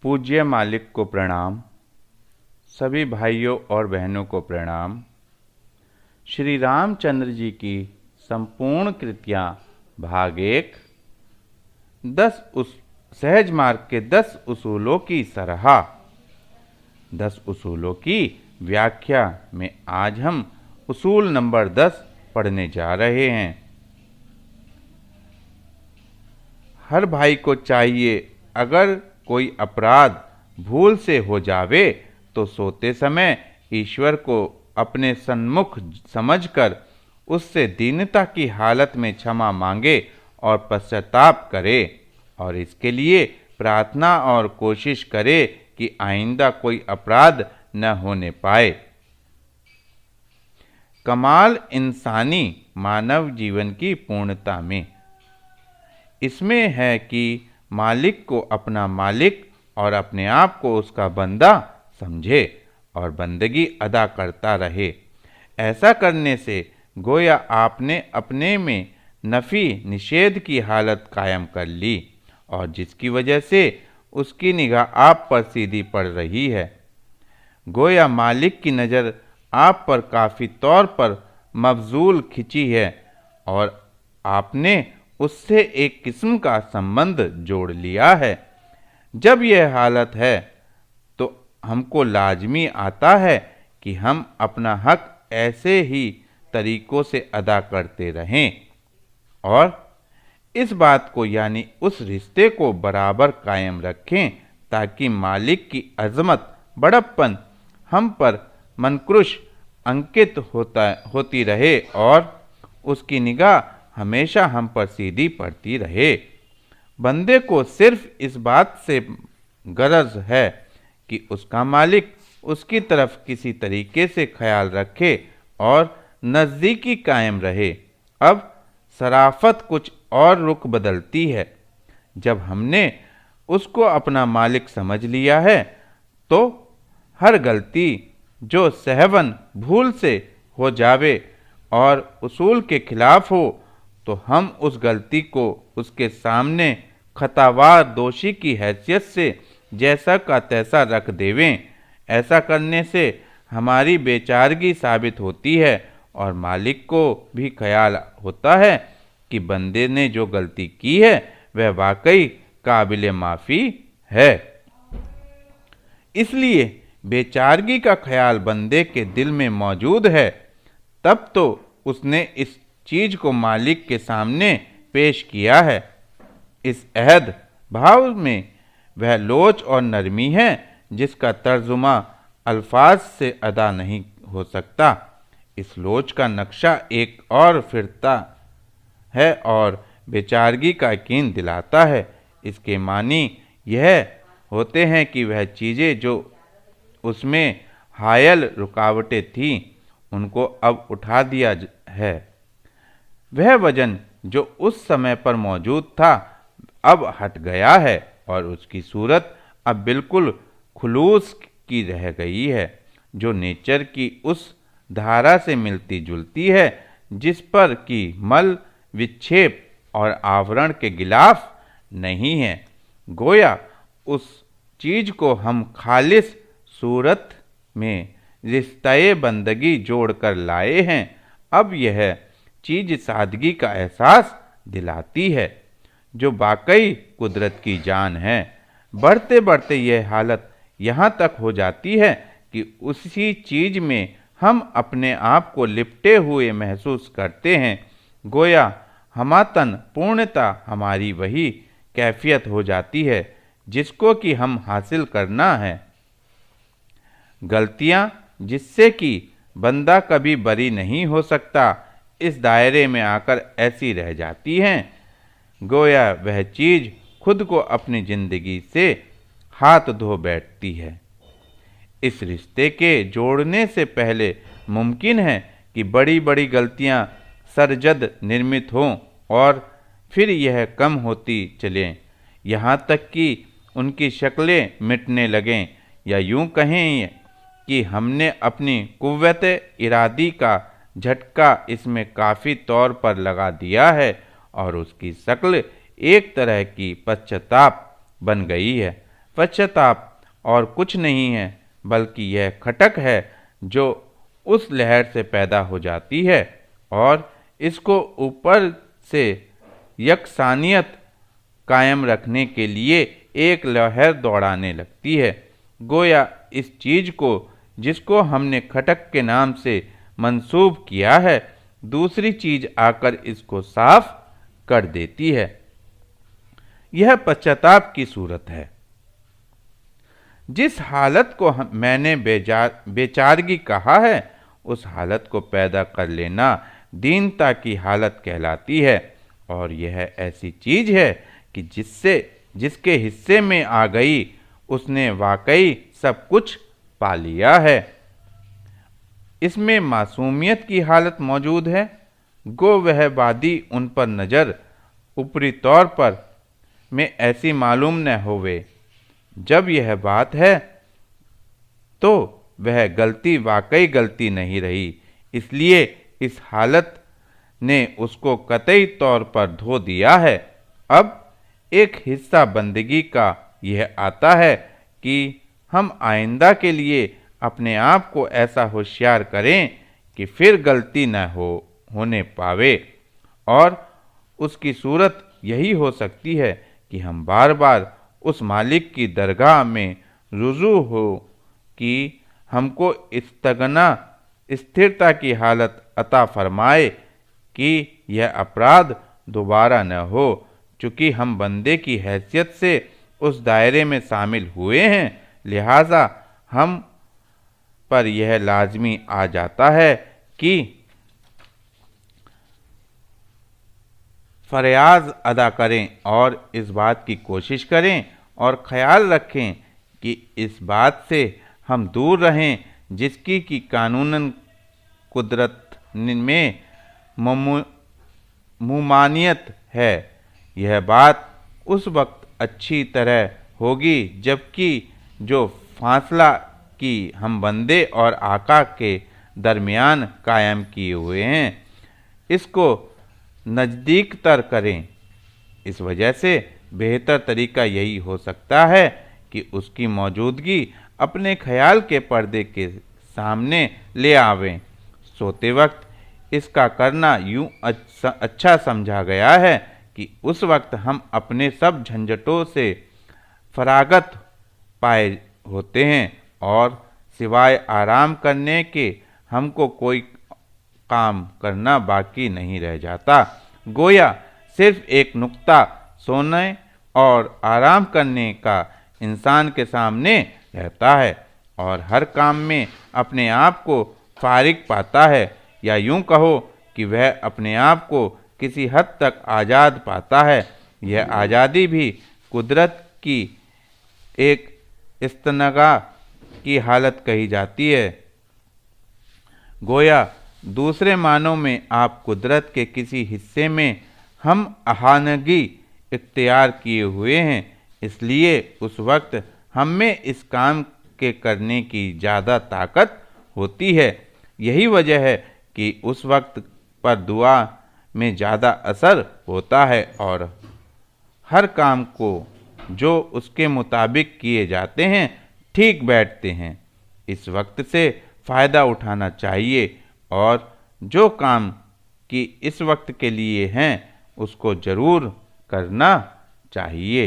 पूज्य मालिक को प्रणाम। सभी भाइयों और बहनों को प्रणाम। श्री रामचंद्र जी की संपूर्ण कृतियाँ भाग 1 सहज मार्ग के 10 उसूलों की सराहा। 10 उसूलों की व्याख्या में आज हम उसूल नंबर 10 पढ़ने जा रहे हैं। हर भाई को चाहिए, अगर कोई अपराध भूल से हो जावे तो सोते समय ईश्वर को अपने सन्मुख समझकर उससे दीनता की हालत में क्षमा मांगे और पश्चाताप करे, और इसके लिए प्रार्थना और कोशिश करे कि आइंदा कोई अपराध न होने पाए। कमाल इंसानी मानव जीवन की पूर्णता में इसमें है कि मालिक को अपना मालिक और अपने आप को उसका बंदा समझे और बंदगी अदा करता रहे। ऐसा करने से गोया आपने अपने में नफ़ी निषेध की हालत कायम कर ली, और जिसकी वजह से उसकी निगाह आप पर सीधी पड़ रही है। गोया मालिक की नज़र आप पर काफ़ी तौर पर मबजूल खिंची है और आपने उससे एक किस्म का संबंध जोड़ लिया है। जब यह हालत है तो हमको लाजमी आता है कि हम अपना हक ऐसे ही तरीकों से अदा करते रहें और इस बात को यानी उस रिश्ते को बराबर कायम रखें, ताकि मालिक की अजमत बड़प्पन हम पर मनक्रुश अंकित होती रहे और उसकी निगाह हमेशा हम पर सीधी पड़ती रहे। बंदे को सिर्फ इस बात से गरज है कि उसका मालिक उसकी तरफ किसी तरीके से ख्याल रखे और नज़दीकी कायम रहे। अब शराफत कुछ और रुख बदलती है। जब हमने उसको अपना मालिक समझ लिया है तो हर गलती जो सहवन भूल से हो जावे और उसूल के खिलाफ हो, तो हम उस गलती को उसके सामने खतावार दोषी की हैसियत से जैसा का तैसा रख देवें। ऐसा करने से हमारी बेचारगी साबित होती है और मालिक को भी ख्याल होता है कि बंदे ने जो गलती की है वह वाकई काबिल माफ़ी है। इसलिए बेचारगी का ख्याल बंदे के दिल में मौजूद है, तब तो उसने इस चीज़ को मालिक के सामने पेश किया है। इस अहद भाव में वह लोच और नरमी है जिसका तर्जुमा अल्फाज से अदा नहीं हो सकता। इस लोच का नक्शा एक और फिरता है और बेचारगी का यकीन दिलाता है। इसके मानी यह होते हैं कि वह चीज़ें जो उसमें हायल रुकावटें थीं, उनको अब उठा दिया है। वह वजन जो उस समय पर मौजूद था अब हट गया है और उसकी सूरत अब बिल्कुल खुलूस की रह गई है, जो नेचर की उस धारा से मिलती जुलती है जिस पर कि मल विक्षेप और आवरण के गिलाफ नहीं है। गोया उस चीज़ को हम खालिस सूरत में रिश्ते बंदगी जोड़कर लाए हैं। अब यह चीज़ सादगी का एहसास दिलाती है जो वाकई कुदरत की जान है। बढ़ते बढ़ते यह हालत यहाँ तक हो जाती है कि उसी चीज़ में हम अपने आप को लिपटे हुए महसूस करते हैं। गोया हमातन पूर्णता हमारी वही कैफियत हो जाती है जिसको कि हम हासिल करना है। गलतियाँ जिससे कि बंदा कभी बरी नहीं हो सकता, इस दायरे में आकर ऐसी रह जाती हैं गोया वह चीज़ खुद को अपनी ज़िंदगी से हाथ धो बैठती है। इस रिश्ते के जोड़ने से पहले मुमकिन है कि बड़ी बड़ी गलतियां सरजद निर्मित हों और फिर यह कम होती चलें, यहाँ तक कि उनकी शक्लें मिटने लगें, या यूं कहें कि हमने अपनी कुव्वत इरादी का झटका इसमें काफ़ी तौर पर लगा दिया है और उसकी शक्ल एक तरह की पश्चाताप बन गई है। पश्चाताप और कुछ नहीं है, बल्कि यह खटक है जो उस लहर से पैदा हो जाती है और इसको ऊपर से यकसानियत कायम रखने के लिए एक लहर दौड़ाने लगती है। गोया इस चीज को, जिसको हमने खटक के नाम से मंसूब किया है, दूसरी चीज आकर इसको साफ कर देती है। यह पश्चाताप की सूरत है। जिस हालत को मैंने बेचारगी कहा है, उस हालत को पैदा कर लेना दीनता की हालत कहलाती है, और यह ऐसी चीज है कि जिसके हिस्से में आ गई उसने वाकई सब कुछ पा लिया है। इसमें मासूमियत की हालत मौजूद है। गो वह वादी उन पर नज़र ऊपरी तौर पर में ऐसी मालूम न होवे। जब यह बात है तो वह गलती वाकई गलती नहीं रही, इसलिए इस हालत ने उसको कतई तौर पर धो दिया है। अब एक हिस्सा बंदगी का यह आता है कि हम आइंदा के लिए अपने आप को ऐसा होशियार करें कि फिर गलती न होने पावे, और उसकी सूरत यही हो सकती है कि हम बार बार उस मालिक की दरगाह में रुजू हो कि हमको इस्तगना स्थिरता की हालत अता फरमाए कि यह अपराध दोबारा न हो। चूँकि हम बंदे की हैसियत से उस दायरे में शामिल हुए हैं, लिहाजा हम पर यह लाजमी आ जाता है कि फरियाद अदा करें और इस बात की कोशिश करें और ख़याल रखें कि इस बात से हम दूर रहें जिसकी कि कानूनन कुदरत में मुमानियत है। यह बात उस वक्त अच्छी तरह होगी जबकि जो फासला कि हम बंदे और आका के दरमियान कायम किए हुए हैं, इसको नज़दीक तर करें। इस वजह से बेहतर तरीका यही हो सकता है कि उसकी मौजूदगी अपने ख्याल के पर्दे के सामने ले आवें। सोते वक्त इसका करना यूं अच्छा समझा गया है कि उस वक्त हम अपने सब झंझटों से फरागत पाए होते हैं और सिवाय आराम करने के हमको कोई काम करना बाकी नहीं रह जाता। गोया सिर्फ एक नुक्ता सोने और आराम करने का इंसान के सामने रहता है और हर काम में अपने आप को फारिग पाता है, या यूं कहो कि वह अपने आप को किसी हद तक आज़ाद पाता है। यह आज़ादी भी कुदरत की एक इस्तनगा की हालत कही जाती है। गोया दूसरे मानों में आप कुदरत के किसी हिस्से में हम अहानगी इख्तियार किए हुए हैं, इसलिए उस वक्त हम में इस काम के करने की ज़्यादा ताकत होती है। यही वजह है कि उस वक्त पर दुआ में ज़्यादा असर होता है और हर काम को जो उसके मुताबिक किए जाते हैं ठीक बैठते हैं। इस वक्त से फ़ायदा उठाना चाहिए और जो काम कि इस वक्त के लिए हैं उसको ज़रूर करना चाहिए।